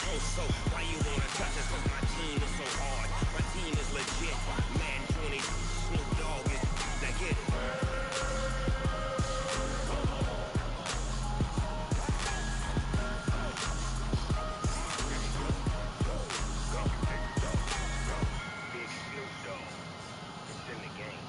So why you wanna touch us? Cause my team is so hard. My team is legit. Man, Johnny, Snoop Dogg is like it. Big Snoop Dogg. It's in the game.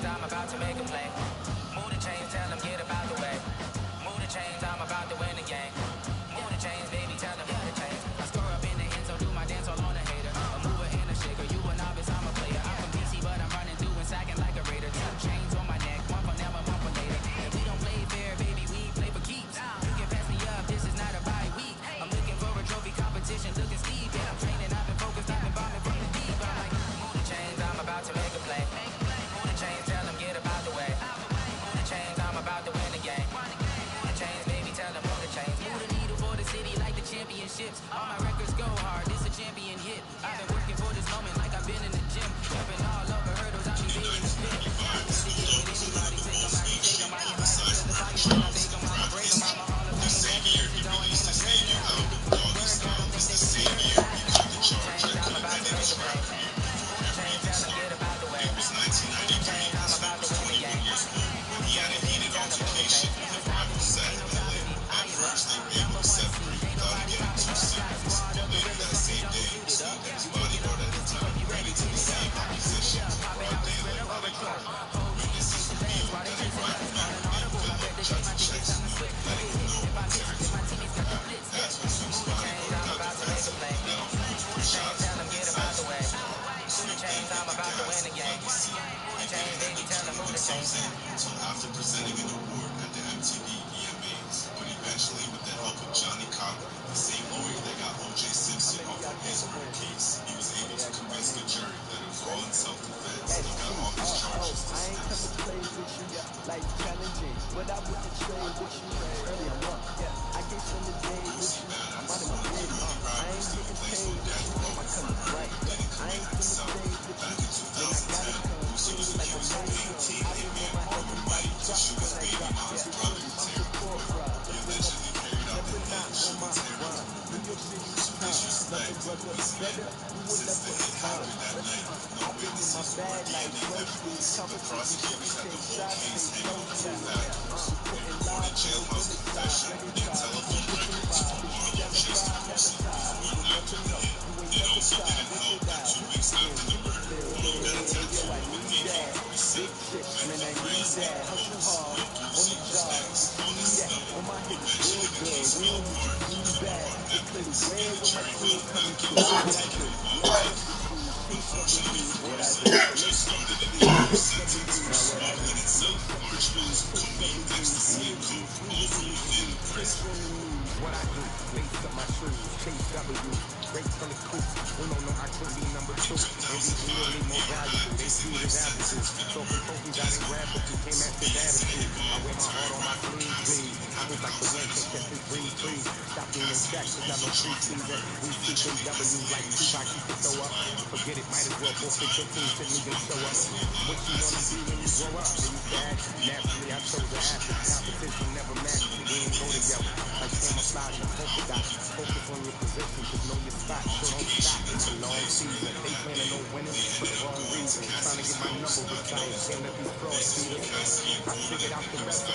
I'm about to make a play. Move the chains, tell them get about the way. Move the chains, I'm about to win the game. Move the chains, baby, tell them move the chains. I score up in the end, so do my dance all on a hater. A mover and a shaker, you a novice, I'm a player. I'm from DC, but I'm running through and sacking like a raider. 2 chains on my neck, one for now and one for later. And we don't play fair, baby, we play for keeps. You can pass me up, this is not a bye week. I'm looking for a trophy competition, looking steep. Yeah, I'm training, I've been focused, I've been bombing from the deep. But I'm like, move the chains, I'm about to make a play. Move the chains, tell them get about the way. Move the chains, I'm about to win the game. Move the chains, baby, tell them move the chains. Move the needle for the city like the championships. All my records go hard, this a champion hit. I've been working for this moment like I've been in the gym. Jumping all over hurdles, I be beating the pit. Anybody take them, I can take them. I can ride them to the fire, then I take them, I'ma break them. I'm a Hall of Fame legend, this is going in the jersey. I think the word, I don't think they can hear it. Move the chains, I'm about to make a play. Move the chains, tell them get about the way. Move the chains, I'm about to win the game. Move the chains, baby, tell them move the chains. It's not easy, ain't no doubt in me. I am number 1 seed. Ain't nobody stopping us. Got a squad of gorillas, so we don't suit it up. You pick it up, but you ready to get up. Popping out the sprinter or a truck. Whole team chasing bags while they chasing us. On an audible, I bet they game, I think it's time to switch. I get hit if I miss, then my teammates got the blitz. Move the chains, I'm about to make a play. Move the chains, tell them get about the way. Move the chains, I'm about to win the game. Move the chains, baby, tell them move the chains. Until after presenting an award at the MTV VMAs, but eventually with the help of Johnny Cochran, the same lawyer that got O.J. Simpson off of his court case, he was able to convince the jury that it was all in self-defense. He got off his charges. I ain't come to play with you, like challenging, but I wouldn't trade with you. Early I'm up, I get some the day with you. I'm out of my bed, I ain't getting paid with you. My color bright, I ain't finna play with you. When I gotta come clean like a man, I been on my everybody drop when I drop. I'm the poor fraud, never not on my run. New York City, nothing brother better. You will never come. I've been in my bag like groceries. Conversation, take shots, take no shots. Putting live in the winter side, ready to try. Different vibe, never try, never try. You will never know. You ain't never try. This is out. This is in the field. Yo, I need that. Big shit, man, I need that. Hustle hard, on the job. Need that. On my hips, real good. We don't need you bad. It's pretty rare when my team coming through. What I do, peace up with me. What I do, peace up with me. Now what I do, What I do, lace up my shoes, chase W, break from the coop. Uno, no, I could be number 2. MVP really more valuable, they see it as averages. Trophy trophies, I didn't grab, but you came at this attitude. I wear my heart on my sleeve, please. I move like the wind, so catch me breathe, please. Stop being in track, cause I know 3 season. We CKW like Tupac, you can throw up. Forget it, might as well forfeit your team, shouldn't even show up. What you wanna be when you grow up? Are you sad? Naturally, I chose the athlete. Competition never matched me, we ain't go together. Like camouflage and polka dots. Focus on your position, cause know your spot. So don't stop, it's a long season. They planning on winning for the wrong reason. Trying to get my number retired, can't let these frauds beat us. I figured out the recipe.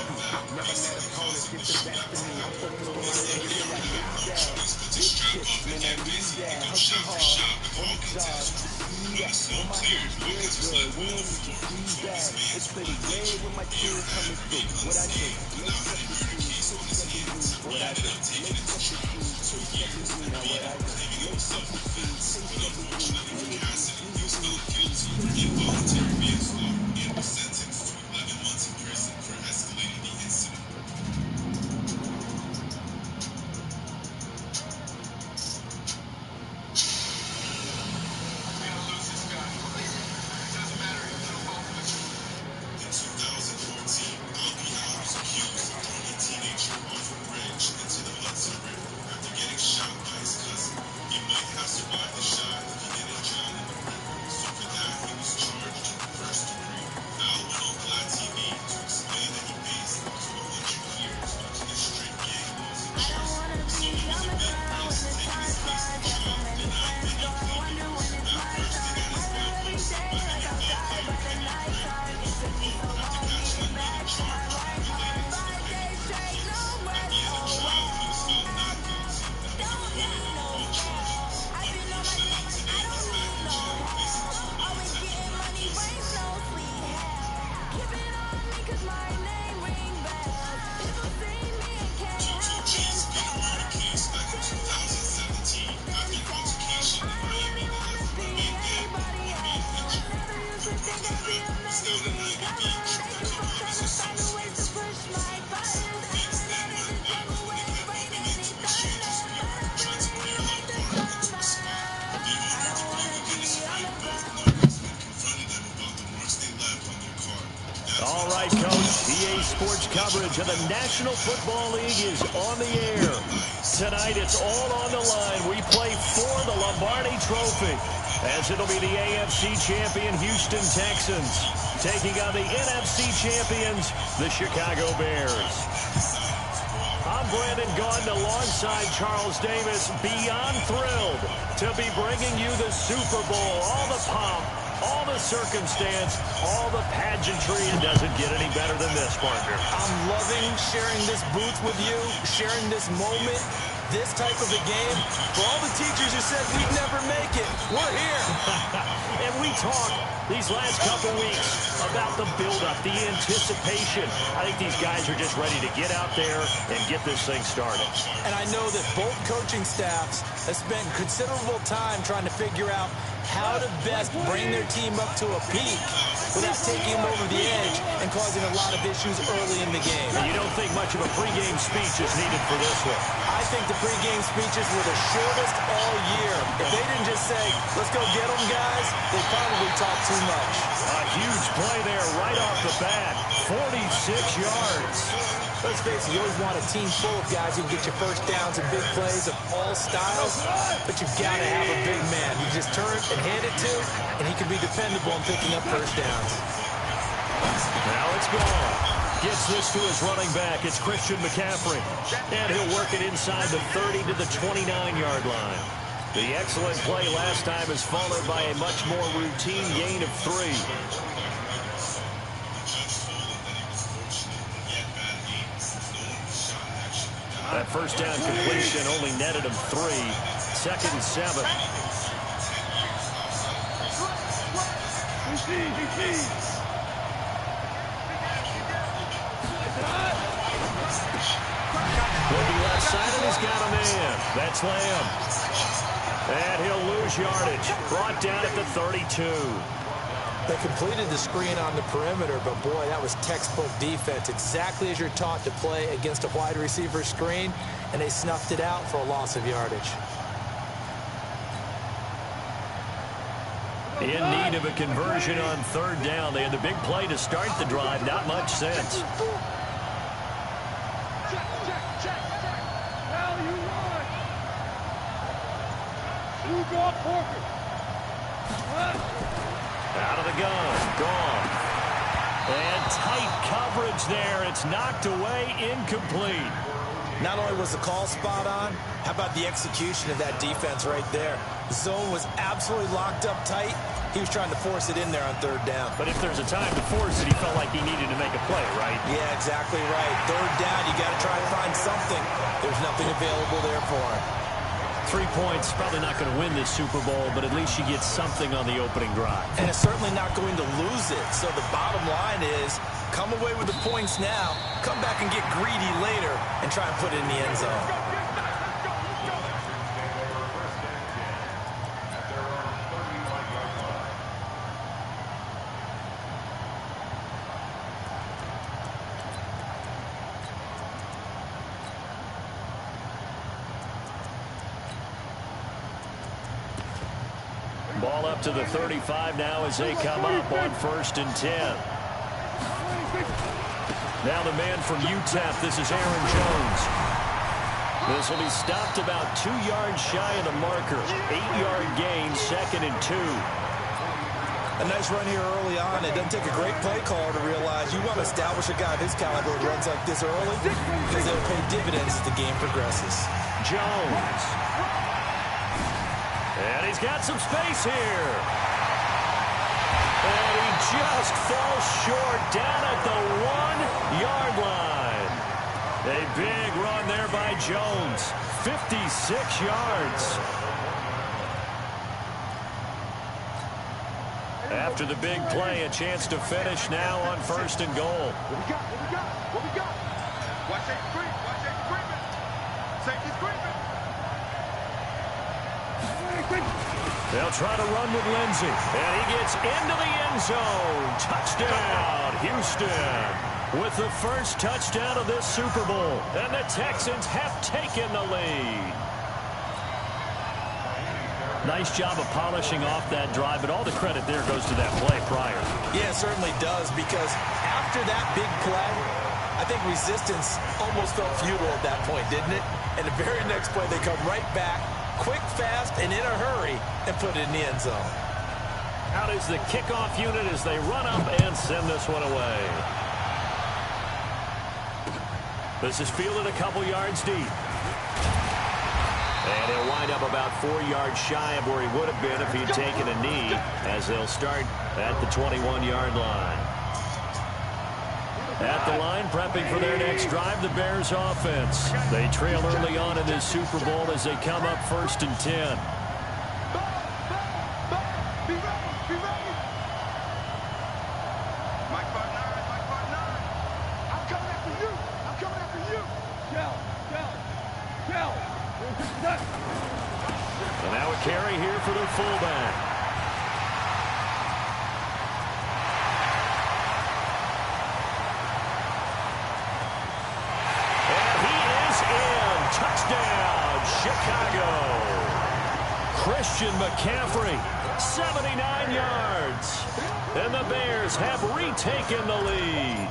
Never let opponents get the best of me. I'm focused on my niggas, so I need that. Big shit, man, I need that. Hustle hard, on the job. Need that. On my hips, real good. We don't need to see that. It's pretty rare when my team coming through. What I do, lace up the shoes, what I do, lace up the shoes, now what I do, lace up the Involuntary manslaughter and was sentenced to 11 months in prison for escalating the incident. found in Ivy Beach. A couple of his associates fixed that went back when they kept bumping into exchanges week, tried to parallel park into a spot. The owner agreed with getting sprayed both numbers and confronted them about the marks they left on their car. All right, Coach. EA Sports coverage of the National Football League is on the air. Tonight, it's all on the line. We play for the Lombardi Trophy, as it'll be the AFC champion Houston Texans taking on the NFC champions, the Chicago Bears. I'm Brandon Gaudin alongside Charles Davis, beyond thrilled to be bringing you the Super Bowl, all the pomp, all the circumstance, all the pageantry. It doesn't get any better than this, partner. I'm loving sharing this booth with you, sharing this moment, this type of a game. For all the teachers who said we'd never make it, we're here. And we talk these last couple weeks about the build-up, the anticipation. I think these guys are just ready to get out there and get this thing started. And I know that both coaching staffs have spent considerable time trying to figure out how to best bring their team up to a peak without taking them over the edge and causing a lot of issues early in the game. And you don't think much of a pregame speech is needed for this one? I think the pregame speeches were the shortest all year. If they didn't just say, let's go get them, guys, they probably talked too much. A huge play there right off the bat. 46 yards. Let's face it, you always want a team full of guys who can get you first downs and big plays of all styles, but you've got to have a big man you just turn and hand it to, and he can be dependable in picking up first downs. Now it's gone. Gets this to his running back. It's Christian McCaffrey. And he'll work it inside the 30 to the 29-yard line. The excellent play last time is followed by a much more routine gain of 3. That first down completion only netted him 3. 2nd and 7. Looking left side, and he's got a man. That's Lamb. And he'll lose yardage. Brought down at the 32. They completed the screen on the perimeter, but boy, that was textbook defense. Exactly as you're taught to play against a wide receiver screen, and they snuffed it out for a loss of yardage. In need of a conversion on 3rd down. They had the big play to start the drive. Not much sense. Out of the gun. Gone. And tight coverage there. It's knocked away, incomplete. Not only was the call spot on, how about the execution of that defense right there? The zone was absolutely locked up tight. He was trying to force it in there on 3rd down. But if there's a time to force it, he felt like he needed to make a play, right? Yeah, exactly right. 3rd down, you got to try and find something. There's nothing available there for him. 3 points, probably not going to win this Super Bowl, but at least you get something on the opening drive. And it's certainly not going to lose it. So the bottom line is, come away with the points now, come back and get greedy later, and try and put it in the end zone. Ball up to the 35 now as they come up on 1st and 10. Now the man from UTEP, this is Aaron Jones. This will be stopped about 2 yards shy of the marker. 8-yard gain, 2nd and 2. A nice run here early on. It doesn't take a great play caller to realize you want to establish a guy of his caliber who runs like this early because they'll pay dividends as the game progresses. Jones. And he's got some space here. And he just falls short down at the 1-yard line. A big run there by Jones. 56 yards. After the big play, a chance to finish now on 1st and goal. What we got? What we got? Watch that screen. Watch that screen. Safety screen. They'll try to run with Lindsey. And he gets into the end zone. Touchdown, Houston. With the first touchdown of this Super Bowl. And the Texans have taken the lead. Nice job of polishing off that drive, but all the credit there goes to that play prior. Yeah, it certainly does, because after that big play, I think resistance almost felt futile at that point, didn't it? And the very next play, they come right back, quick, fast, and in a hurry, and put it in the end zone. Out is the kickoff unit as they run up and send this one away. This is fielded a couple yards deep. And he'll wind up about 4 yards shy of where he would have been if he'd taken a knee, as they'll start at the 21-yard line. At the line, prepping for their next drive, the Bears offense. They trail early on in this Super Bowl as they come up 1st and 10. And now a carry here for their fullback. And he is in. Touchdown, Chicago. Christian McCaffrey, 79 yards. And the Bears have retaken the lead.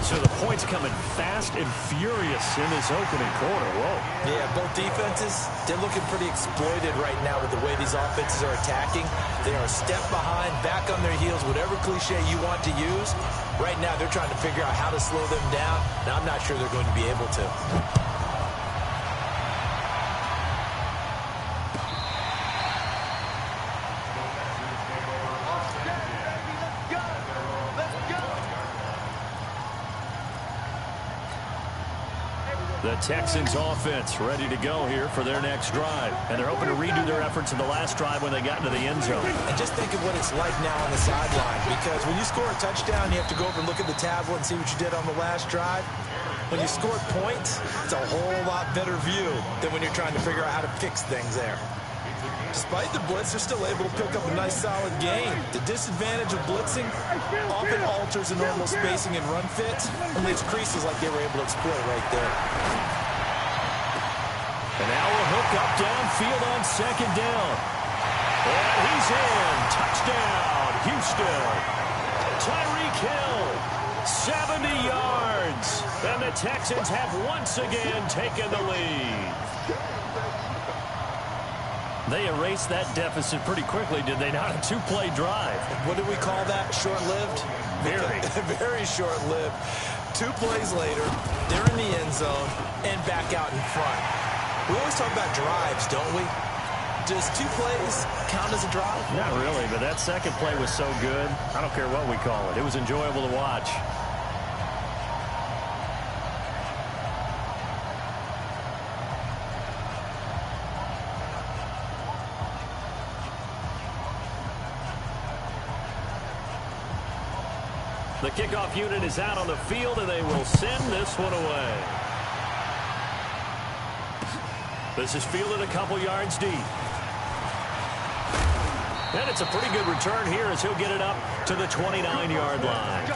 So the points coming fast and furious in this opening quarter. Whoa. Yeah, both defenses, they're looking pretty exploited right now with the way these offenses are attacking. They are a step behind, back on their heels, whatever cliche you want to use. Right now, they're trying to figure out how to slow them down. Now, I'm not sure they're going to be able to. The Texans offense ready to go here for their next drive. And they're hoping to redo their efforts in the last drive when they got into the end zone. And just think of what it's like now on the sideline, because when you score a touchdown, you have to go over and look at the tablet and see what you did on the last drive. When you scored points, it's a whole lot better view than when you're trying to figure out how to fix things there. Despite the blitz, they're still able to pick up a nice solid gain. The disadvantage of blitzing often alters the normal spacing and run fits and leaves creases like they were able to exploit right there. And now we'll hook up downfield on 2nd down. And he's in. Touchdown, Houston. Tyreek Hill, 70 yards. And the Texans have once again taken the lead. They erased that deficit pretty quickly, did they not? A 2-play drive. What do we call that? Short-lived? Very. Very short-lived. 2 plays later, they're in the end zone and back out in front. We always talk about drives, don't we? Does 2 plays count as a drive? Not really, but that second play was so good. I don't care what we call it. It was enjoyable to watch. The kickoff unit is out on the field, and they will send this one away. This is fielded a couple yards deep. And it's a pretty good return here as he'll get it up to the 29-yard line.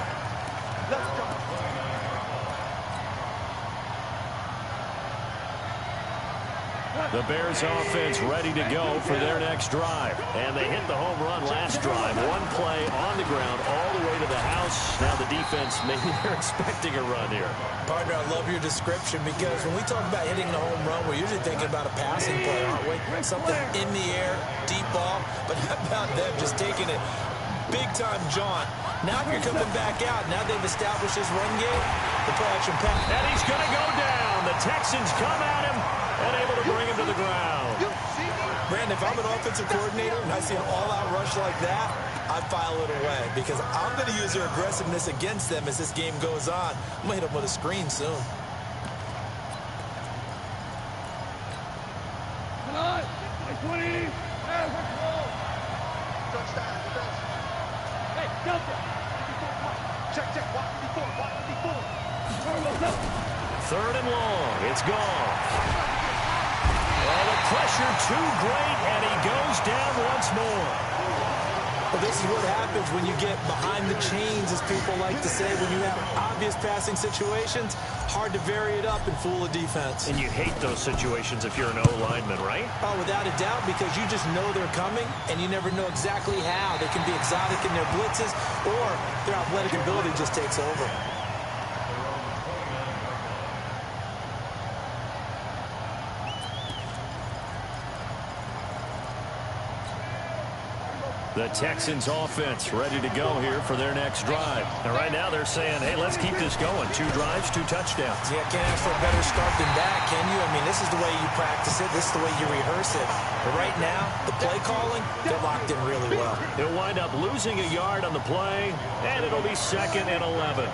The Bears offense ready to go for their next drive. And they hit the home run last drive. 1 play on the ground all the way to the house. Now the defense, maybe they're expecting a run here. Partner, I love your description, because when we talk about hitting the home run, we're usually thinking about a passing play, aren't we? Something in the air, deep ball. But how about them just taking it big-time jaunt? Now if you're coming back out, now they've established this run game, the play-action pass. And he's going to go down. The Texans come at him and able to bring him to the ground. Brandon, if I'm an offensive coordinator and I see an all-out rush like that, I file it away, because I'm going to use their aggressiveness against them as this game goes on. I'm going to hit them with a screen soon. Third and long. It's gone. Oh, the pressure too great, and he goes down once more. Well, this is what happens when you get behind the chains, as people like to say. When you have obvious passing situations, hard to vary it up and fool a defense. And you hate those situations if you're an O-lineman, right? Oh, without a doubt, because you just know they're coming, and you never know exactly how. They can be exotic in their blitzes, or their athletic ability just takes over. The Texans offense ready to go here for their next drive. And right now they're saying, hey, let's keep this going. 2 drives, 2 touchdowns. Yeah, can't ask for a better start than that, can you? I mean, this is the way you practice it. This is the way you rehearse it. But right now, the play calling, they're locked in really well. He'll wind up losing a yard on the play, and it'll be 2nd and 11.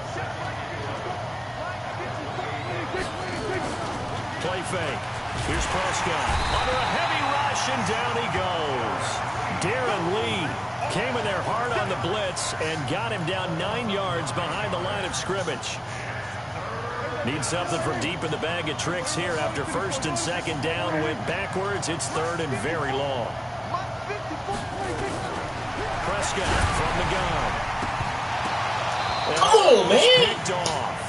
Play fake. Here's Prescott. Under a heavy rush, and down he goes. Darren Lee came in there hard on the blitz and got him down 9 yards behind the line of scrimmage. Needs something from deep in the bag of tricks here after 1st and 2nd down. Went backwards. It's 3rd and very long. Prescott from the gun. Come on, man. Picked off.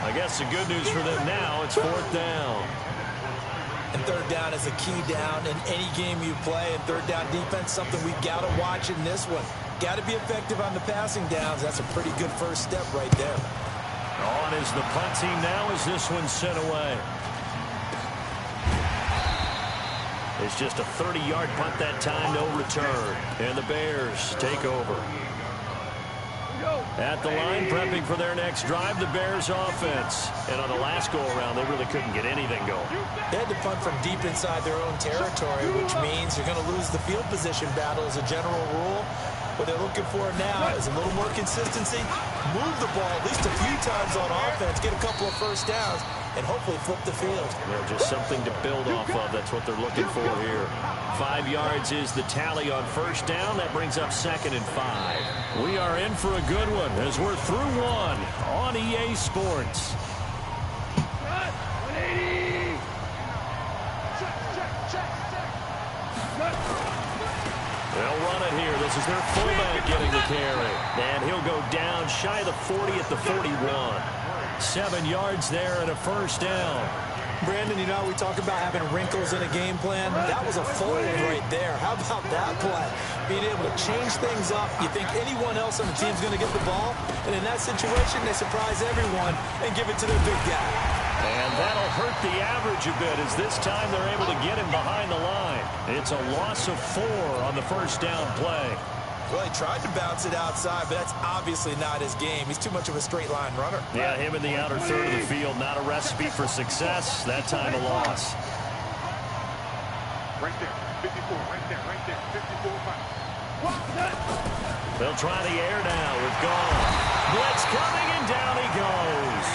I guess the good news for them now, it's 4th down. And 3rd down is a key down in any game you play. And 3rd down defense, something we've got to watch in this one. Got to be effective on the passing downs. That's a pretty good first step right there. On is the punt team now as this one's sent away. It's just a 30-yard punt that time, no return. And the Bears take over. At the line, prepping for their next drive, the Bears offense. And on the last go-around, they really couldn't get anything going. They had to punt from deep inside their own territory, which means you're going to lose the field position battle as a general rule. What they're looking for now is a little more consistency, move the ball at least a few times on offense, get a couple of first downs, and hopefully flip the field. Well, just something to build off of. That's what they're looking for here. 5 yards is the tally on 1st down. That brings up 2nd and 5. We are in for a good one as we're through 1 on EA Sports. 180. Check. They'll run it here. This is their fullback getting the carry. And he'll go down shy of the 40 at the 41. 7 yards there and a 1st down. Brandon, you know, we talk about having wrinkles in a game plan. That was a fold right there. How about that play? Being able to change things up. You think anyone else on the team's going to get the ball? And in that situation, they surprise everyone and give it to their big guy. And that'll hurt the average a bit as this time they're able to get him behind the line. It's a loss of 4 on the 1st down play. Well, he tried to bounce it outside, but that's obviously not his game. He's too much of a straight line runner. Yeah, him in the outer third of the field, not a recipe for success. That time a loss. Right there. 54. Right there. 54. They'll try the air now with Gall. Blitz coming, and down he goes.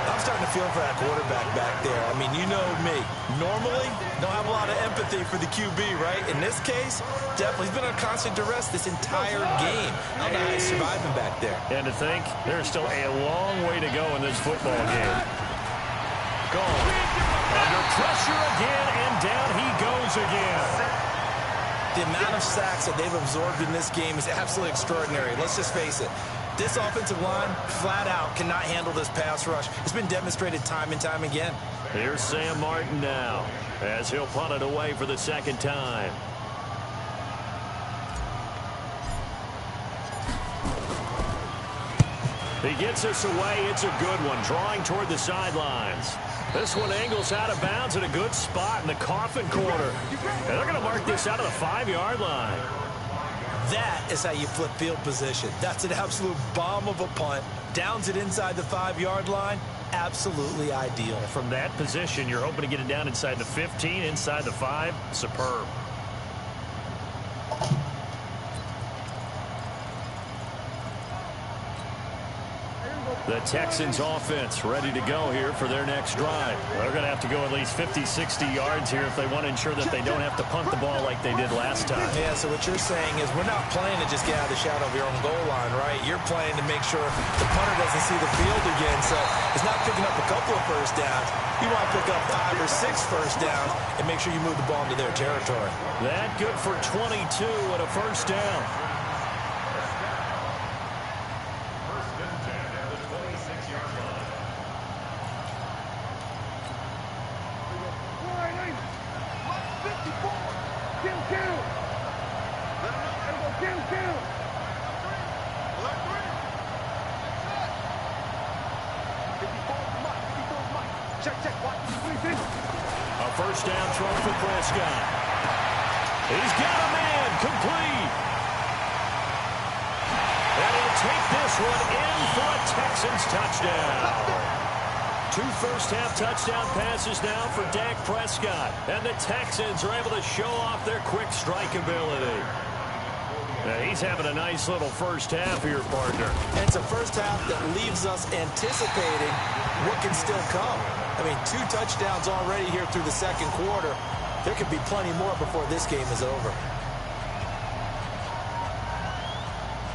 I'm starting to feel for that quarterback back there. I mean, you know me. Normally, don't have a lot of empathy for the QB, right? In this case, definitely. He's been on constant duress this entire game. I don't know how he's surviving back there. And to think, there's still a long way to go in this football game. Gall. Under pressure again, and down he goes again. The amount of sacks that they've absorbed in this game is absolutely extraordinary. Let's just face it. This offensive line, flat out, cannot handle this pass rush. It's been demonstrated time and time again. Here's Sam Martin now, as he'll punt it away for the 2nd time. He gets us away. It's a good one, drawing toward the sidelines. This one angles out of bounds at a good spot in the coffin corner. And they're going to mark this out of the 5-yard line. That is how you flip field position. That's an absolute bomb of a punt. Downs it inside the 5-yard line. Absolutely ideal. From that position, you're hoping to get it down inside the 15, inside the 5. Superb. The Texans offense ready to go here for their next drive. They're going to have to go at least 50, 60 yards here if they want to ensure that they don't have to punt the ball like they did last time. Yeah, so what you're saying is we're not playing to just get out of the shadow of your own goal line, right? You're playing to make sure the punter doesn't see the field again. So it's not picking up a couple of first downs. You want to pick up 5 or 6 first downs and make sure you move the ball into their territory. That good for 22 and a first down. A first down throw for Prescott. He's got a man complete. And he'll take this one in for a Texans touchdown. 2 first-half touchdown passes now for Dak Prescott. And the Texans are able to show off their quick strike ability. Now he's having a nice little first half here, partner. And it's a first half that leaves us anticipating what can still come. I mean, 2 touchdowns already here through the second quarter. There could be plenty more before this game is over.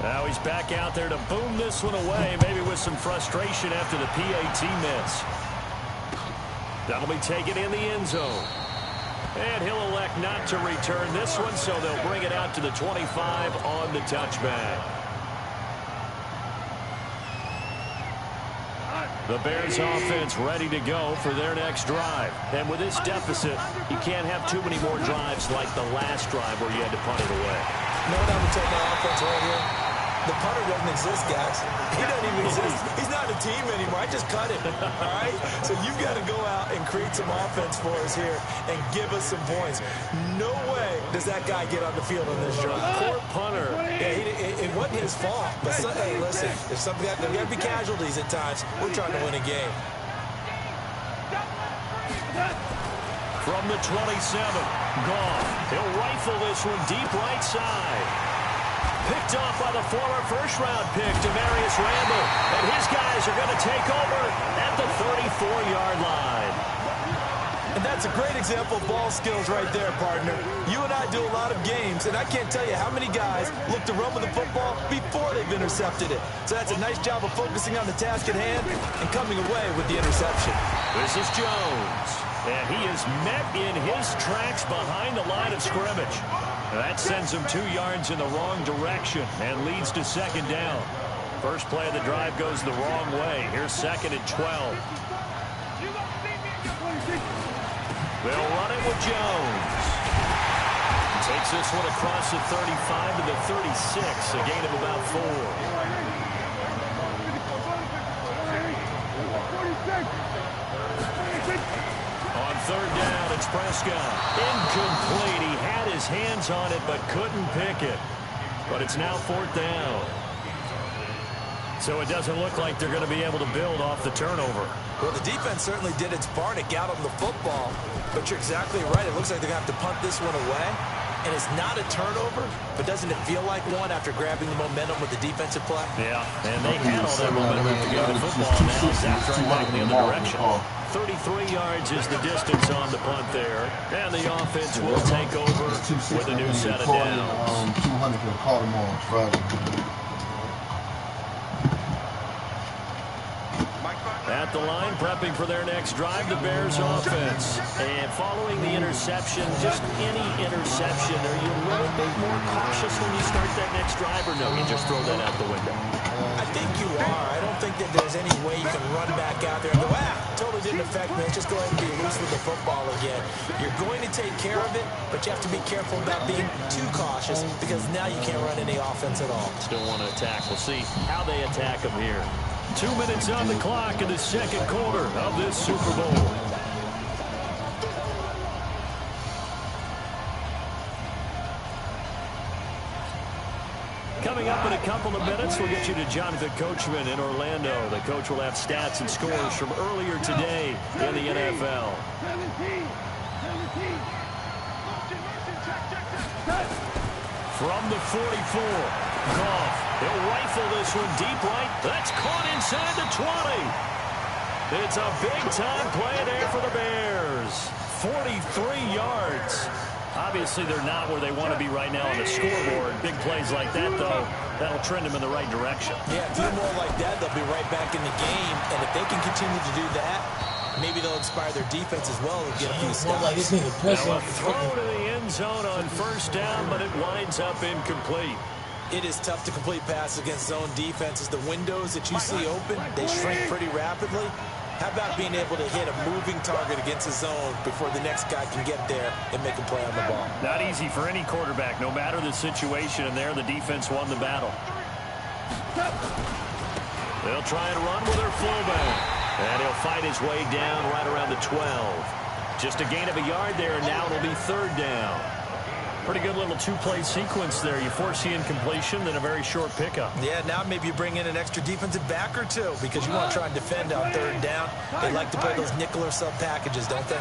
Now he's back out there to boom this one away, maybe with some frustration after the PAT miss. That'll be taken in the end zone. And he'll elect not to return this one, so they'll bring it out to the 25 on the touchback. The Bears offense ready to go for their next drive. And with this deficit, you can't have too many more drives like the last drive where you had to punt it away. No doubt we take our offense right here. The punter doesn't exist, guys. He doesn't even exist. He's not a team anymore. I just cut him, all right? So you've got to go out and create some offense for us here and give us some points. No way does that guy get on the field on this drive. Poor punter. Yeah, it wasn't his fault. But, hey, listen, if something there got to be casualties at times. We're trying to win a game. From the 27, Goff. He'll rifle this one deep right side. Picked off by the former first-round pick, Demarius Randall. And his guys are going to take over at the 34-yard line. And that's a great example of ball skills right there, partner. You and I do a lot of games, and I can't tell you how many guys look to run with the football before they've intercepted it. So that's a nice job of focusing on the task at hand and coming away with the interception. This is Jones. And he is met in his tracks behind the line of scrimmage. That sends him 2 yards in the wrong direction and leads to second down. First play of the drive goes the wrong way. Here's 2nd and 12. They'll run it with Jones. Takes this one across the 35 to the 36, a gain of about 4. On 3rd down, it's Prescott. Incomplete. He had his hands on it but couldn't pick it. But it's now 4th down. So it doesn't look like they're going to be able to build off the turnover. Well, the defense certainly did its part. It got them the football. But you're exactly right. It looks like they're going to have to punt this one away. And it's not a turnover, but doesn't it feel like one after grabbing the momentum with the defensive play? Yeah, and they had all that momentum to get the football. Now Zach trying back in the other direction. 33 yards is the distance on the punt there. And the offense will take over with a new set of downs. 200 for the Baltimore Friday. At the line, prepping for their next drive, the Bears offense. And following the interception, just any interception, are you a little bit more cautious when you start that next drive, or no, you just throw that out the window? I think you are. I don't think that there's any way you can run back out there and go, totally didn't affect me. Just go ahead and be loose with the football again. You're going to take care of it, but you have to be careful about being too cautious because now you can't run any offense at all. Still want to attack. We'll see how they attack them here. 2 minutes on the clock in the second quarter of this Super Bowl. Coming up in a couple of minutes, we'll get you to Jonathan Coachman in Orlando. The coach will have stats and scores from earlier today in the NFL. From the 44, Goff. He'll rifle this one deep right. That's caught inside the 20. It's a big-time play there for the Bears. 43 yards. Obviously, they're not where they want to be right now on the scoreboard. Big plays like that, though, that'll trend them in the right direction. Yeah, a few more like that, they'll be right back in the game. And if they can continue to do that, maybe they'll inspire their defense as well and get a few stops. Now a throw to the end zone on first down, but it winds up incomplete. It is tough to complete passes against zone defenses. The windows that you see open, they shrink pretty rapidly. How about being able to hit a moving target against a zone before the next guy can get there and make a play on the ball? Not easy for any quarterback, no matter the situation, and there the defense won the battle. They'll try and run with their fullback, and he'll fight his way down right around the 12. Just a gain of a yard there, and now it'll be third down. Pretty good little two-play sequence there. You force the incompletion, then a very short pickup. Yeah, now maybe you bring in an extra defensive back or two because you want to try and defend on third down. They like to play those nickel or sub packages, don't they?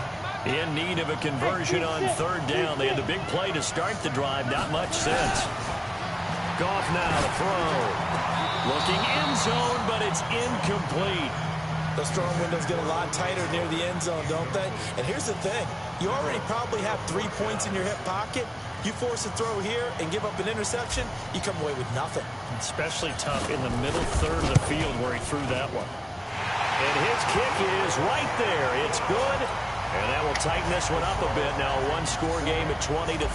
In need of a conversion on third down. They had the big play to start the drive. Not much sense. Goff now to throw. Looking end zone, but it's incomplete. Those throwing windows get a lot tighter near the end zone, don't they? And here's the thing. You already probably have 3 points in your hip pocket. You force a throw here and give up an interception, you come away with nothing. Especially tough in the middle third of the field where he threw that one. And his kick is right there. It's good. And that will tighten this one up a bit. Now a one-score game at 20-13.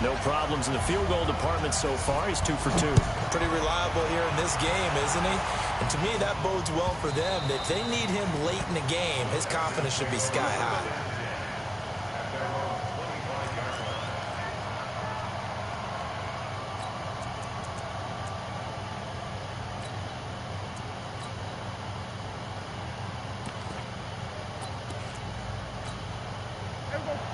No problems in the field goal department so far. He's 2 for 2. Pretty reliable here in this game, isn't he? And to me, that bodes well for them. If they need him late in the game, his confidence should be sky high.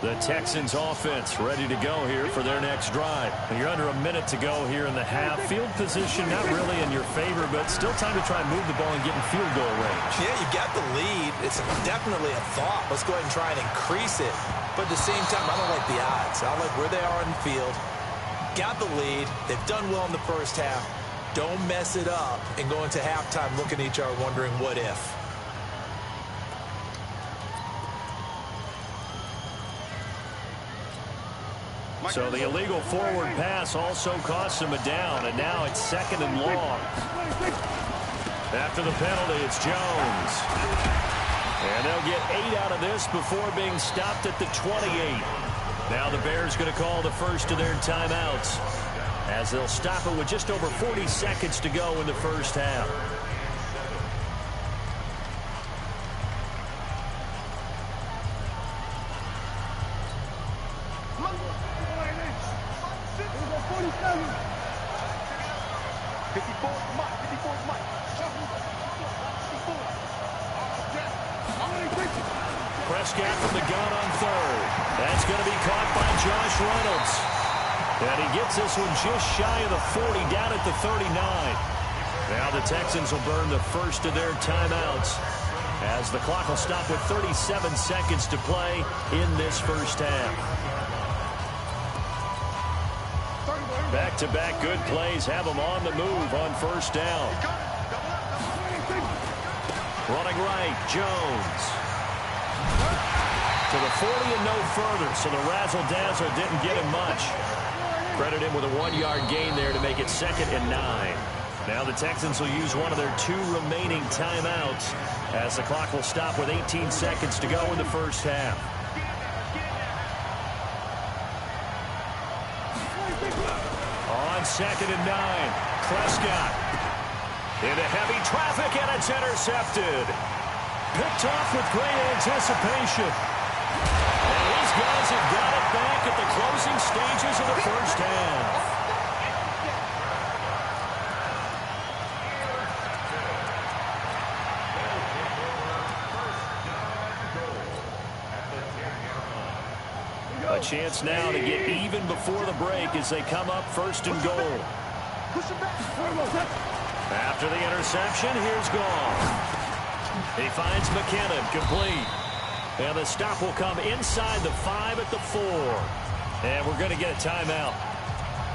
The Texans offense ready to go here for their next drive. You're under a minute to go here in the half. Field position not really in your favor, but still time to try and move the ball and get in field goal range. Yeah, you got the lead. It's definitely a thought. Let's go ahead and try and increase it. But at the same time, I don't like the odds. I like where they are in the field. Got the lead. They've done well in the first half. Don't mess it up and go into halftime looking at each other wondering what if. So the illegal forward pass also costs him a down, and now it's 2nd and long. After the penalty, it's Jones. And they'll get 8 out of this before being stopped at the 28. Now the Bears going to call the first of their timeouts as they'll stop it with just over 40 seconds to go in the first half. Prescott from the gun on third. That's going to be caught by Josh Reynolds. And he gets this one just shy of the 40, down at the 39. Now the Texans will burn the first of their timeouts as the clock will stop with 37 seconds to play in this first half. Back-to-back good plays have them on the move on first down. Running right, Jones. To the 40 and no further, so the razzle-dazzle didn't get him much. Credit him with a 1-yard gain there to make it 2nd and 9. Now the Texans will use one of their 2 remaining timeouts as the clock will stop with 18 seconds to go in the first half. On 2nd and 9, Prescott into heavy traffic, and it's intercepted. Picked off with great anticipation. And these guys have got it back at the closing stages of the first half. A chance now to get even before the break as they come up 1st and goal. After the interception, here's Goff. He finds McKinnon, complete. And the stop will come inside the 5 at the 4. And we're going to get a timeout.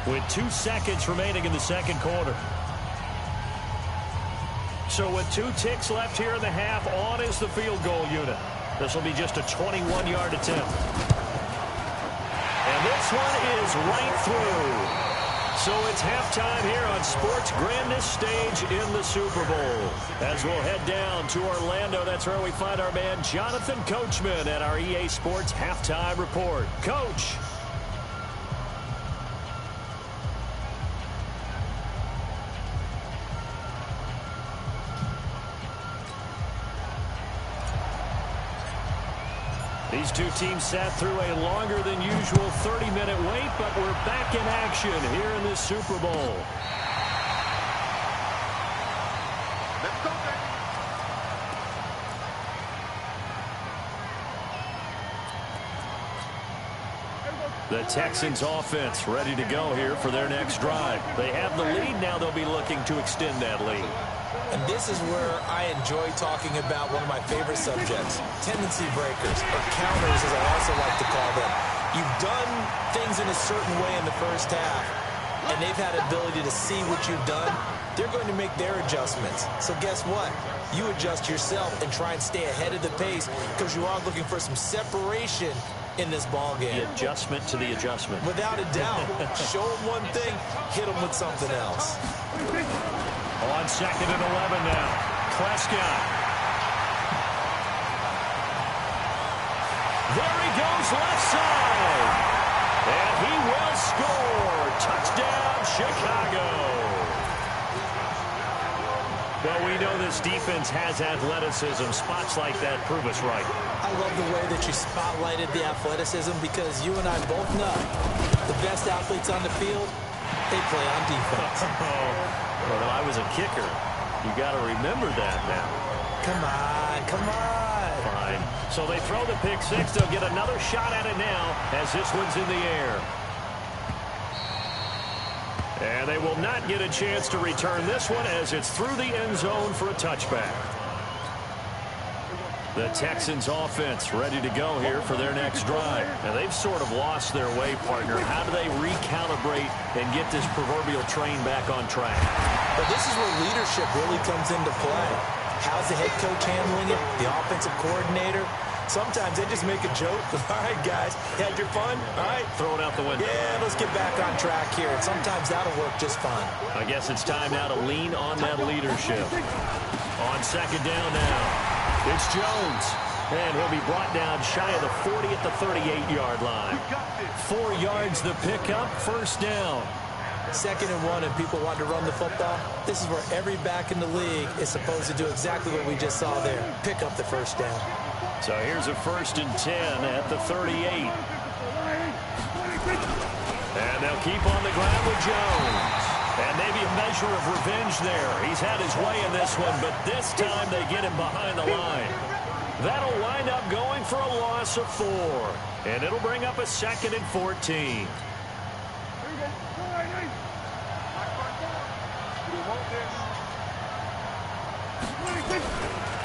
with 2 seconds remaining in the second quarter. So with 2 ticks left here in the half, on is the field goal unit. This will be just a 21-yard attempt. And this one is right through. So it's halftime here on sports' grandest stage in the Super Bowl. As we'll head down to Orlando, that's where we find our man Jonathan Coachman at our EA Sports Halftime Report. Coach. These two teams sat through a longer than usual 30-minute wait, but we're back in action here in this Super Bowl. Let's go, baby. The Texans offense ready to go here for their next drive. They have the lead. Now they'll be looking to extend that lead. And this is where I enjoy talking about one of my favorite subjects, tendency breakers, or counters as I also like to call them. You've done things in a certain way in the first half, and they've had ability to see what you've done. They're going to make their adjustments. So guess what? You adjust yourself and try and stay ahead of the pace because you are looking for some separation in this ball game. The adjustment to the adjustment. Without a doubt. Show them one thing, hit them with something else. On 2nd and 11 now. Prescott. There he goes left side. And he will score. Touchdown, Chicago. Well, we know this defense has athleticism. Spots like that prove us right. I love the way that you spotlighted the athleticism because you and I both know the best athletes on the field, they play on defense. Well, I was a kicker. You got to remember that now. Come on, come on. Fine. So they throw the pick six. They'll get another shot at it now as this one's in the air. And they will not get a chance to return this one as it's through the end zone for a touchback. The Texans offense ready to go here for their next drive. And they've sort of lost their way, partner. How do they recalibrate and get this proverbial train back on track? But this is where leadership really comes into play. How's the head coach handling it? The offensive coordinator? Sometimes they just make a joke. All right, guys, you had your fun? All right. Throw it out the window. Yeah, let's get back on track here. And sometimes that'll work just fine. I guess it's time now to lean on that leadership. On 2nd down now. It's Jones, and he'll be brought down shy of the 40 at the 38-yard line. 4 yards the pickup, 1st down. 2nd and 1, and people want to run the football. This is where every back in the league is supposed to do exactly what we just saw there. Pick up the 1st down. So here's a 1st and 10 at the 38. And they'll keep on the ground with Jones. And maybe a measure of revenge there. He's had his way in this one, but this time they get him behind the line. That'll wind up going for a loss of 4. And it'll bring up a 2nd and 14.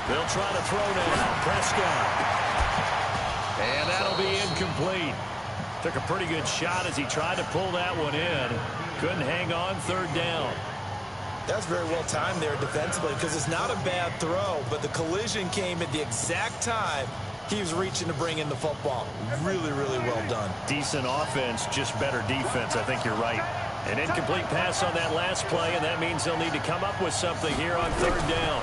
They'll try to throw now. Prescott. And that'll be incomplete. Took a pretty good shot as he tried to pull that one in. Couldn't hang on, 3rd down. That's very well timed there defensively because it's not a bad throw, but the collision came at the exact time he was reaching to bring in the football. Really, really well done. Decent offense, just better defense. I think you're right. An incomplete pass on that last play, and that means they'll need to come up with something here on 3rd down.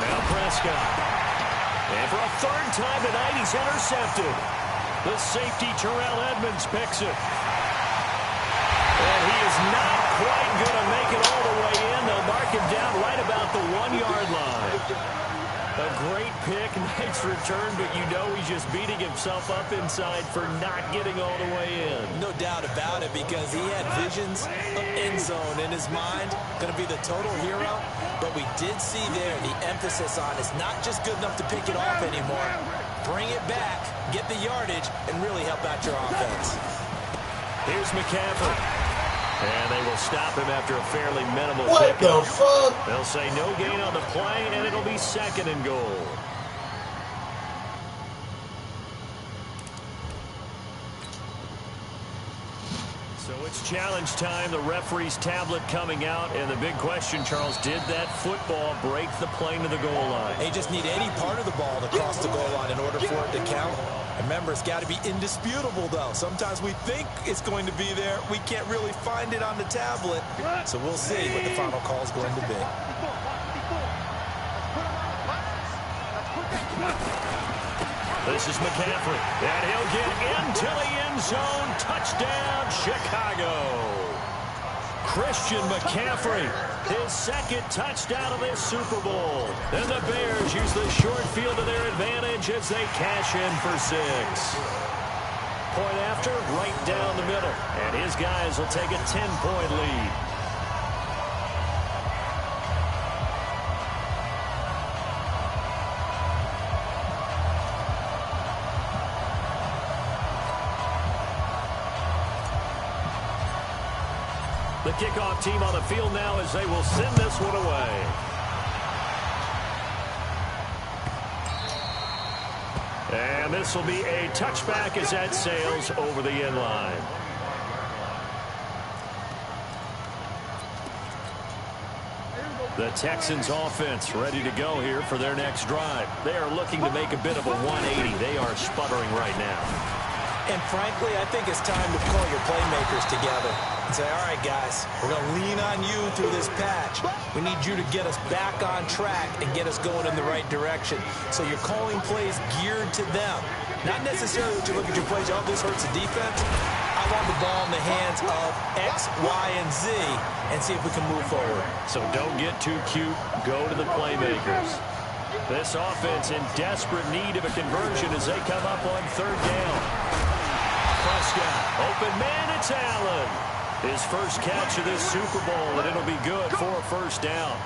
Now Prescott. And for a 3rd time tonight, he's intercepted. The safety, Terrell Edmonds, picks it. And he is not quite going to make it all the way in. They'll mark him down right about the 1-yard line. A great pick, nice return, but you know he's just beating himself up inside for not getting all the way in. No doubt about it, because he had visions of end zone in his mind. Going to be the total hero, but we did see there the emphasis on it's not just good enough to pick it off anymore. Bring it back, get the yardage, and really help out your offense. Here's McCaffrey. And they will stop him after a fairly minimal What pickup. the fuck? They'll say no gain on the play, and it'll be 2nd and goal. So it's challenge time. The referee's tablet coming out. And the big question, Charles, did that football break the plane to the goal line? They just need any part of the ball to cross the goal line in order for it to count. Remember, it's got to be indisputable, though. Sometimes we think it's going to be there. We can't really find it on the tablet. So we'll see what the final call is going to be. This is McCaffrey, and he'll get into the end zone. Touchdown, Chicago. Christian McCaffrey, his second touchdown of this Super Bowl. And the Bears use the short field to their advantage as they cash in for 6. Point after, right down the middle. And his guys will take a 10-point lead. The kickoff team on the field now as they will send this one away. And this will be a touchback as that sails over the end line. The Texans offense ready to go here for their next drive. They are looking to make a bit of a 180. They are sputtering right now. And frankly, I think it's time to call your playmakers together and say, all right, guys, we're going to lean on you through this patch. We need you to get us back on track and get us going in the right direction. So you're calling plays geared to them. Not necessarily that you look at your plays, oh, this hurts the defense. I want the ball in the hands of X, Y, and Z and see if we can move forward. So don't get too cute. Go to the playmakers. This offense in desperate need of a conversion as they come up on 3rd down. Prescott, open man, it's Allen. His first catch of this Super Bowl, and it'll be good for a 1st down.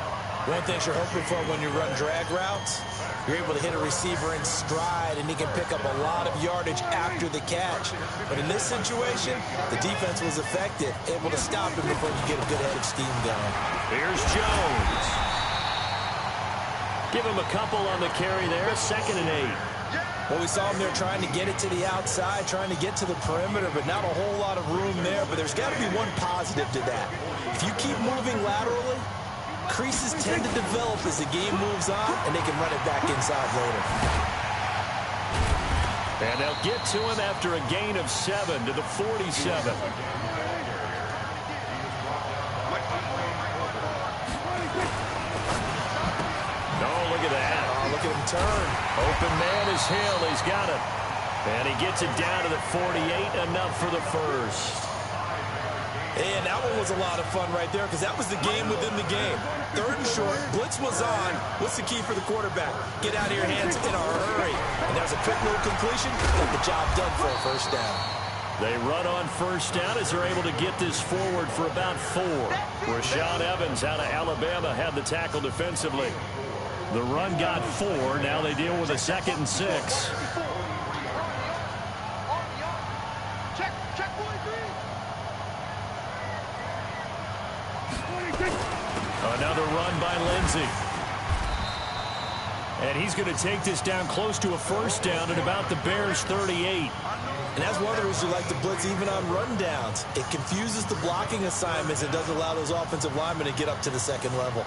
One thing you're hoping for when you run drag routes, you're able to hit a receiver in stride, and he can pick up a lot of yardage after the catch. But in this situation, the defense was effective, able to stop him before you get a good head of steam going. Here's Jones. Give him a couple on the carry there, 2nd and 8. Well, we saw him there trying to get it to the outside, trying to get to the perimeter, but not a whole lot of room there. But there's got to be one positive to that. If you keep moving laterally, creases tend to develop as the game moves on, and they can run it back inside later. And they'll get to him after a gain of 7 to the 47. Look at that. Oh, look at him turn. Open man is Hill. He's got it. And he gets it down to the 48. Enough for the 1st. And that one was a lot of fun right there because that was the game within the game. 3rd and short. Blitz was on. What's the key for the quarterback? Get out of your hands in a hurry. And there's a quick little completion. Get the job done for a 1st down. They run on 1st down as they're able to get this forward for about 4. Rashaan Evans out of Alabama had the tackle defensively. The run got 4. Now they deal with a 2nd and 6. Another run by Lindsey. And he's going to take this down close to a 1st down at about the Bears' 38. And that's one of the reasons you like to blitz even on rundowns. It confuses the blocking assignments and doesn't allow those offensive linemen to get up to the 2nd level.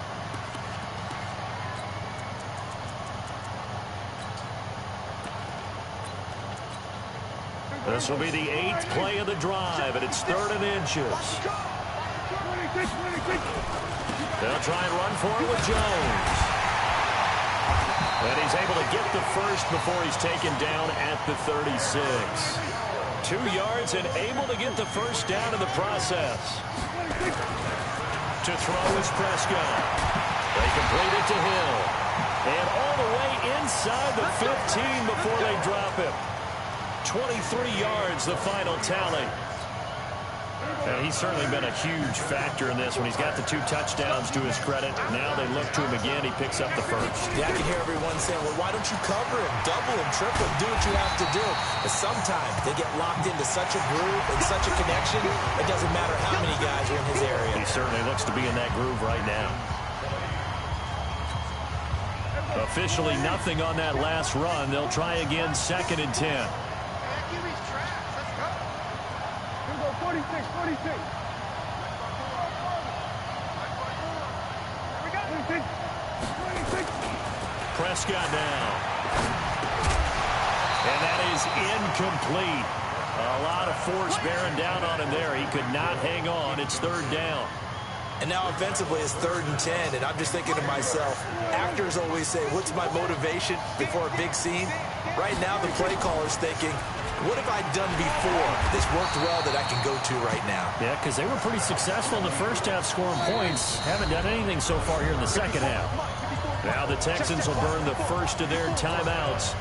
This will be the 8th play of the drive, and it's 3rd and inches. They'll try and run for it with Jones. And he's able to get the 1st before he's taken down at the 36. 2 yards and able to get the 1st down in the process. To throw is Prescott. They complete it to Hill. And all the way inside the 15 before they drop him. 23 yards, the final tally. He's certainly been a huge factor in this when he's got the 2 touchdowns to his credit. Now they look to him again. He picks up the 1st. Yeah, I can hear everyone saying, well, why don't you cover him, double him, triple him, do what you have to do. But sometimes they get locked into such a groove and such a connection, it doesn't matter how many guys are in his area. He certainly looks to be in that groove right now. Officially nothing on that last run. They'll try again, 2nd and 10. 46. Prescott now. And that is incomplete. A lot of force bearing down on him there. He could not hang on. It's third down. And now offensively it's 3rd and 10, and I'm just thinking to myself, actors always say, what's my motivation before a big scene? Right now the play caller's thinking, what have I done before this worked well that I can go to right now? Yeah, because they were pretty successful in the first half scoring points. Haven't done anything so far here in the second half. Now the Texans will burn the first of their timeouts.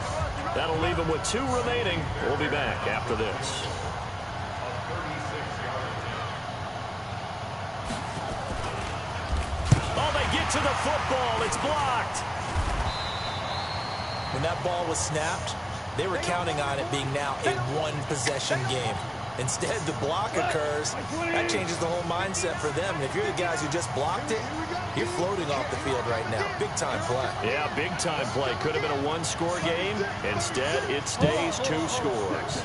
That'll leave them with 2 remaining. We'll be back after this. Oh, they get to the football. It's blocked. When that ball was snapped, they were counting on it being now a one-possession game. Instead, the block occurs. That changes the whole mindset for them. And if you're the guys who just blocked it, you're floating off the field right now. Big-time play. Yeah, big-time play. Could have been a 1-score game. Instead, it stays 2 scores.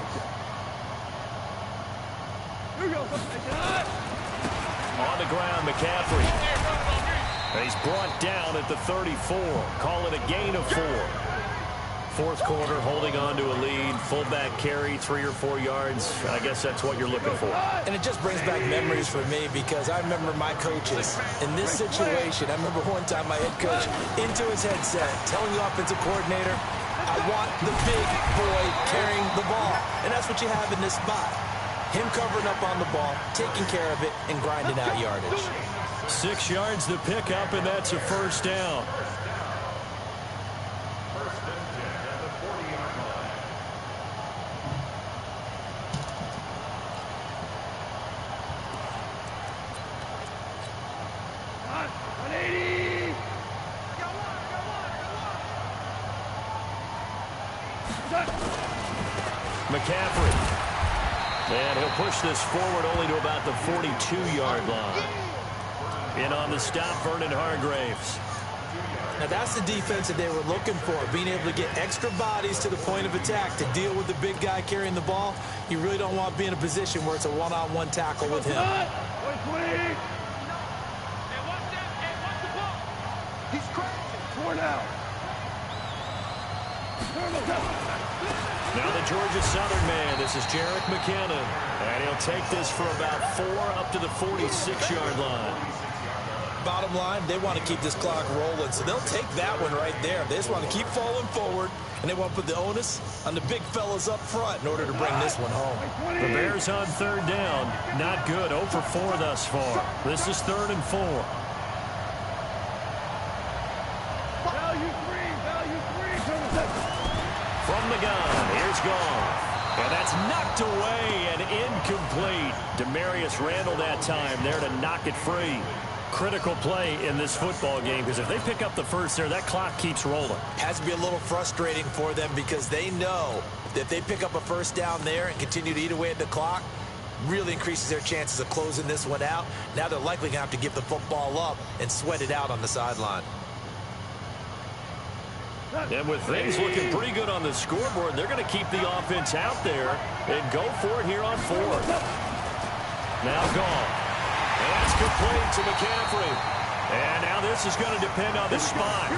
On the ground, McCaffrey. He's brought down at the 34. Call it a gain of 4. Fourth quarter, holding on to a lead. Fullback carry, 3 or 4 yards. I guess that's what you're looking for. And it just brings back memories for me because I remember my coaches in this situation. I remember one time my head coach into his headset telling the offensive coordinator, I want the big boy carrying the ball. And that's what you have in this spot. Him covering up on the ball, taking care of it, and grinding out yardage. 6 yards to pick up, and that's a first down. McCaffrey. And he'll push this forward only to about the 42-yard line. In on the stop, Vernon Hargraves. Now that's the defense that they were looking for, being able to get extra bodies to the point of attack to deal with the big guy carrying the ball. You really don't want to be in a position where it's a one-on-one tackle with him. He's crashing. 4 now. Now the Georgia Southern man, this is Jerick McKinnon. And he'll take this for about 4 up to the 46-yard line. Bottom line, they want to keep this clock rolling, so they'll take that one right there. They just want to keep falling forward, and they want to put the onus on the big fellas up front in order to bring this one home. The Bears on 3rd down. Not good. 0 for 4 thus far. This is 3rd and 4. From the gun, here's Goff. And that's knocked away and incomplete. Demarius Randall that time there to knock it free. Critical play in this football game because if they pick up the first there, that clock keeps rolling. Has to be a little frustrating for them because they know that if they pick up a first down there and continue to eat away at the clock, really increases their chances of closing this one out. Now they're likely going to have to give the football up and sweat it out on the sideline. And with things looking pretty good on the scoreboard, they're going to keep the offense out there and go for it here on 4th. Now Goff. And that's complete to McCaffrey. And now this is going to depend on the spot.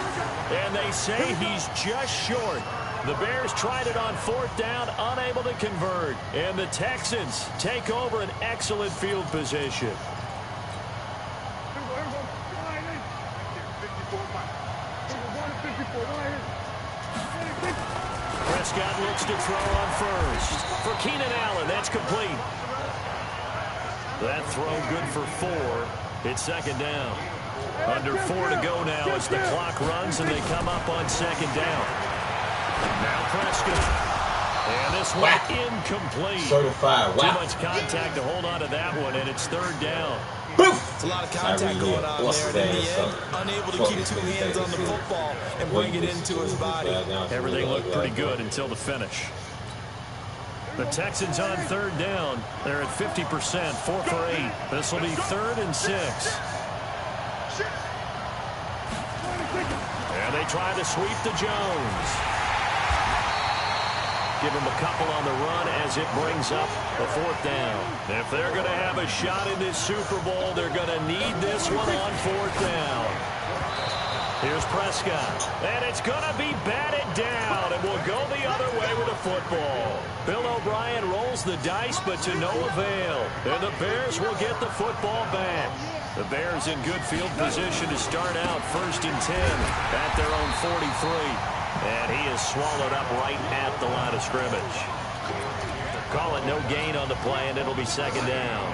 And they say he's just short. The Bears tried it on 4th down, unable to convert. And the Texans take over an excellent field position. Prescott looks to throw on first. For Keenan Allen, that's complete. That throw good for 4. It's 2nd down. Under 4 to go now as the clock runs and they come up on 2nd down. Now Prescott. And this one incomplete. Certified. Too much contact to hold on to that one, and it's 3rd down. It's a lot of contact going on there, and in the end, unable to keep 2 hands on the football and bring it into his body. Everything looked pretty good until the finish. The Texans on 3rd down. They're at 50%, 4 for 8. This will be 3rd and 6. And they try to sweep to Jones. Give him a couple on the run as it brings up the 4th down. If they're going to have a shot in this Super Bowl, they're going to need this one on 4th down. Here's Prescott, and it's going to be batted down, and we'll go the other way with the football. Bill O'Brien rolls the dice, but to no avail, and the Bears will get the football back. The Bears in good field position to start out 1st and 10 at their own 43, and he is swallowed up right at the line of scrimmage. Call it no gain on the play, and it'll be 2nd down.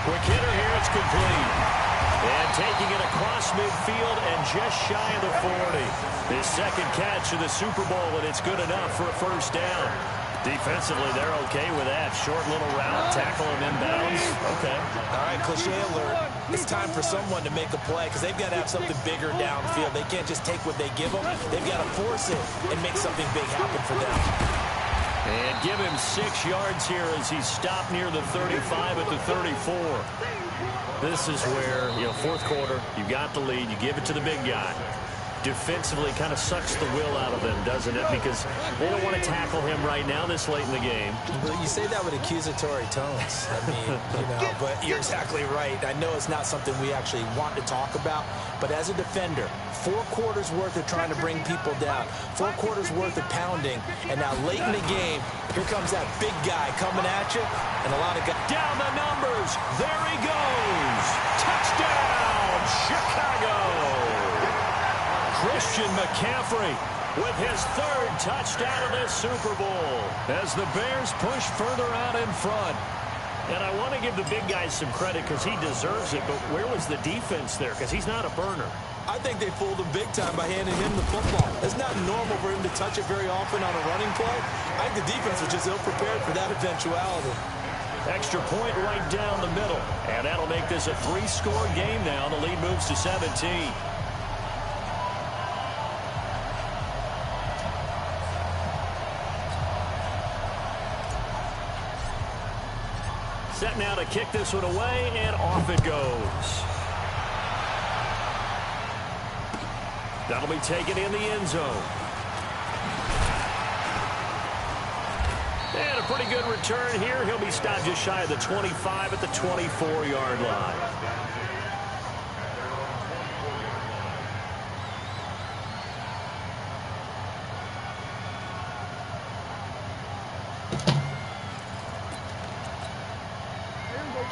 Quick hitter here, it's complete. And taking it across midfield and just shy of the 40. His 2nd catch of the Super Bowl, and it's good enough for a 1st down. Defensively, they're okay with that. Short little route, tackle him inbounds. Okay. All right, cliche alert. It's time for someone to make a play because they've got to have something bigger downfield. They can't just take what they give them. They've got to force it and make something big happen for them. And give him 6 yards here as he's stopped near the 35 at the 34. This is where, 4th quarter, you got the lead, you give it to the big guy. Defensively kind of sucks the will out of them, doesn't it? Because they don't want to tackle him right now this late in the game. Well, you say that with accusatory tones. I mean, but you're exactly right. I know it's not something we actually want to talk about, but as a defender, 4 quarters worth of trying to bring people down, 4 quarters worth of pounding, and now late in the game, here comes that big guy coming at you, and a lot of guys. Down the numbers. There he goes. Touchdown, Chicago. Christian McCaffrey with his 3rd touchdown of this Super Bowl as the Bears push further out in front. And I want to give the big guys some credit because he deserves it, but where was the defense there? Because he's not a burner. I think they fooled him big time by handing him the football. It's not normal for him to touch it very often on a running play. I think the defense was just ill-prepared for that eventuality. Extra point right down the middle. And that'll make this a 3-score game now. The lead moves to 17. Set now to kick this one away, and off it goes. That'll be taken in the end zone. And a pretty good return here. He'll be stopped just shy of the 25 at the 24-yard line.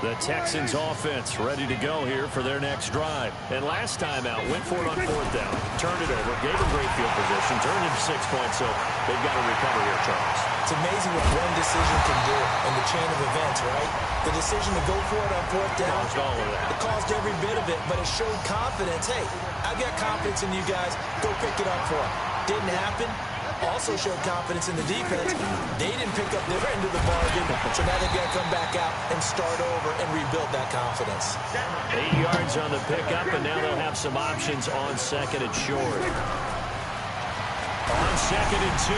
The Texans offense ready to go here for their next drive. And last time out, went for it on 4th down, turned it over, gave them great field position, turned into 6 points, so they've got to recover here, Charles. It's amazing what one decision can do in the chain of events, right? The decision to go for it on 4th down. Caused all of that. It caused every bit of it, but it showed confidence. Hey, I've got confidence in you guys. Go pick it up for it. Didn't happen. Also showed confidence in the defense. They didn't pick up their end of the bargain, so now they've got to come back out and start over and rebuild that confidence. 8 yards on the pickup, and now they'll have some options on 2nd and short. On 2nd and 2,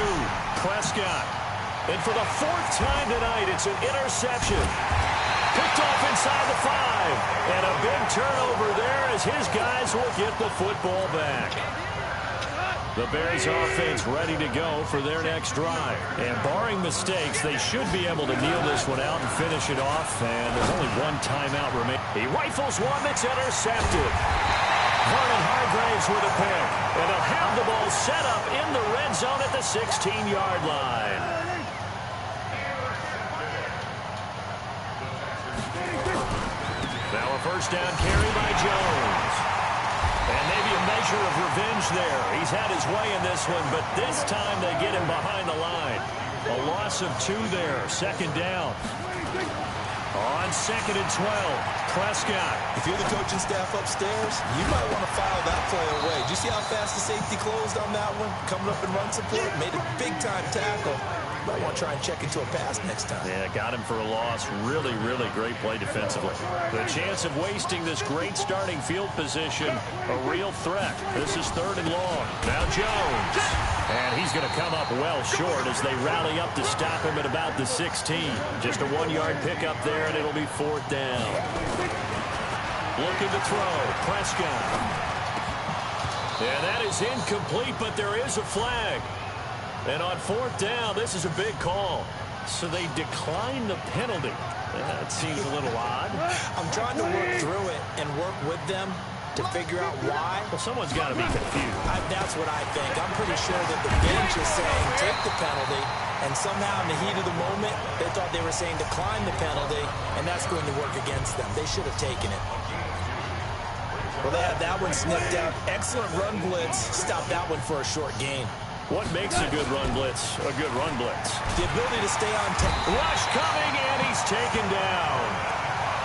Prescott. And for the 4th time tonight, it's an interception. Picked off inside the 5. And a big turnover there as his guys will get the football back. The Bears offense ready to go for their next drive. And barring mistakes, they should be able to kneel this one out and finish it off. And there's only 1 timeout remaining. He rifles one that's intercepted. Vernon Hargraves with a pick. And he'll have the ball set up in the red zone at the 16-yard line. Now a 1st down carry by Jones. And maybe a measure of revenge there. He's had his way in this one, but this time they get him behind the line. A loss of 2 there. 2nd down. On 2nd and 12, Prescott. If you're the coaching staff upstairs, you might want to file that play away. Did you see how fast the safety closed on that one? Coming up and run support, made a big-time tackle. Might want to try and check into a pass next time. Yeah, got him for a loss. Really, really great play defensively. The chance of wasting this great starting field position, a real threat. This is 3rd and long. Now Jones. And he's going to come up well short as they rally up to stop him at about the 16. Just a 1-yard pickup there, and it'll be 4th down. Looking to throw. Prescott. And that is incomplete, but there is a flag. And on 4th down, this is a big call. So they decline the penalty. That seems a little odd. I'm trying to work through it and work with them to figure out why. Well, someone's got to be confused. That's what I think. I'm pretty sure that the bench is saying take the penalty, and somehow in the heat of the moment, they thought they were saying decline the penalty, and that's going to work against them. They should have taken it. Well, they had that one snipped out. Excellent run blitz. Stop that one for a short gain. What makes a good run blitz a good run blitz? The ability to stay on tape. Rush coming, and he's taken down.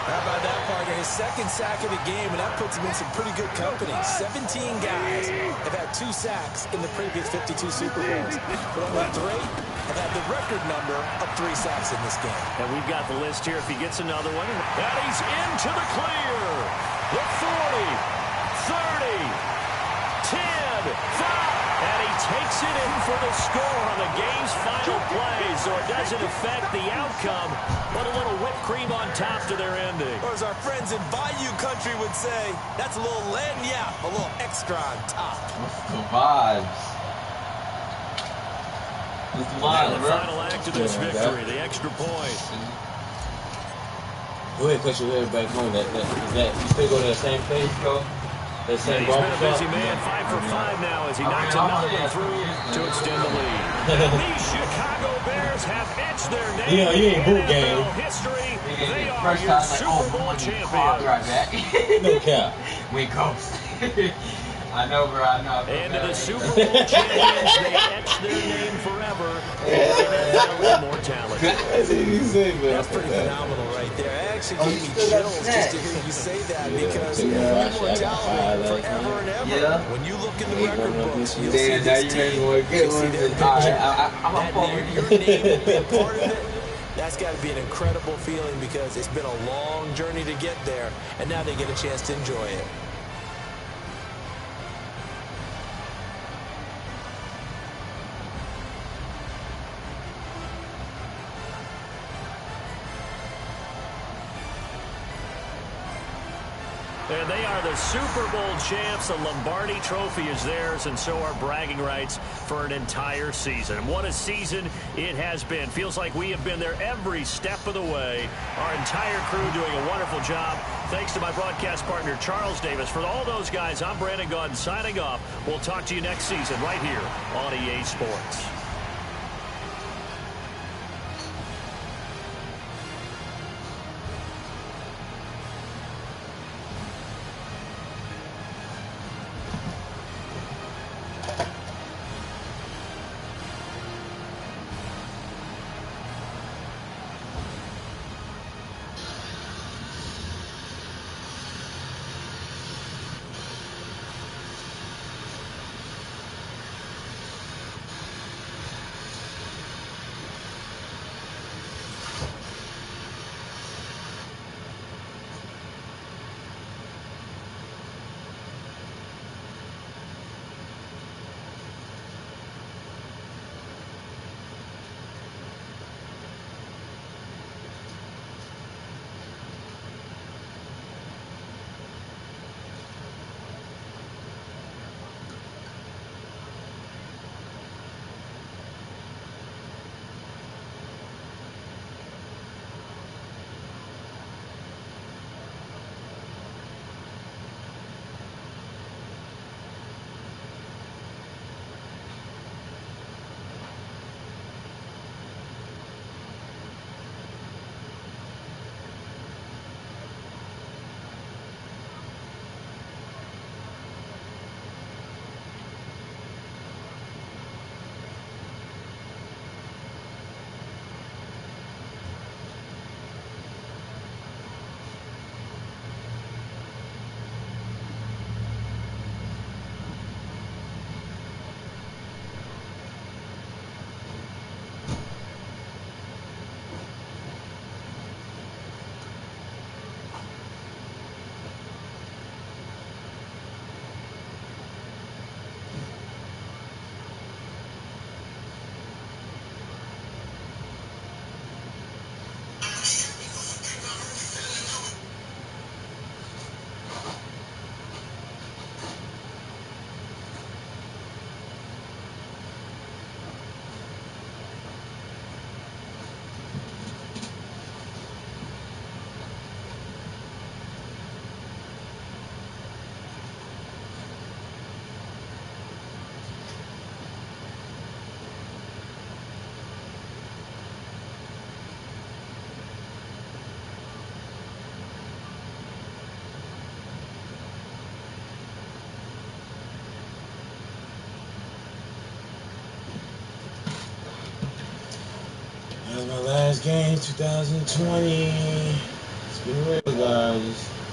How about that, partner? His second sack of the game, and that puts him in some pretty good company. 17 guys have had 2 sacks in the previous 52 Super Bowls, but only 3 have had the record number of 3 sacks in this game. And we've got the list here if he gets another one. And he's into the clear. The 40, 30, 10, 5. And he takes it in for the score on the game's final play, so it doesn't affect the outcome, but a little whipped cream on top to their ending. Or as our friends in Bayou Country would say, that's a little lagniappe, a little extra on top. The vibes. It's the vibes, the bro. final act of this victory, the extra point. Go ahead, cut your hair back on. You still go to that same place, bro? He's been a busy man, 5 for 5 now as he knocks another one through to extend the lead. The Chicago Bears have etched their name in NFL history. They are your Super Bowl champions. No cap. We ghost. I know, bro. I know. And to the Super Bowl champions, they etched their name forever in NFL immortality. That's pretty phenomenal right there. It actually gave me chills just to hear you say that because immortality forever and ever. Yeah. When you look in the record books, you'll see Now this you made team. one good You'll see one. their picture. Your name will be a part of it. That's got to be an incredible feeling because it's been a long journey to get there, and now they get a chance to enjoy it. And they are the Super Bowl champs. The Lombardi Trophy is theirs, and so are bragging rights for an entire season. What a season it has been. Feels like we have been there every step of the way. Our entire crew doing a wonderful job. Thanks to my broadcast partner, Charles Davis. For all those guys, I'm Brandon Gaudin signing off. We'll talk to you next season right here on EA Sports. last game, 2020. Let's be real, guys.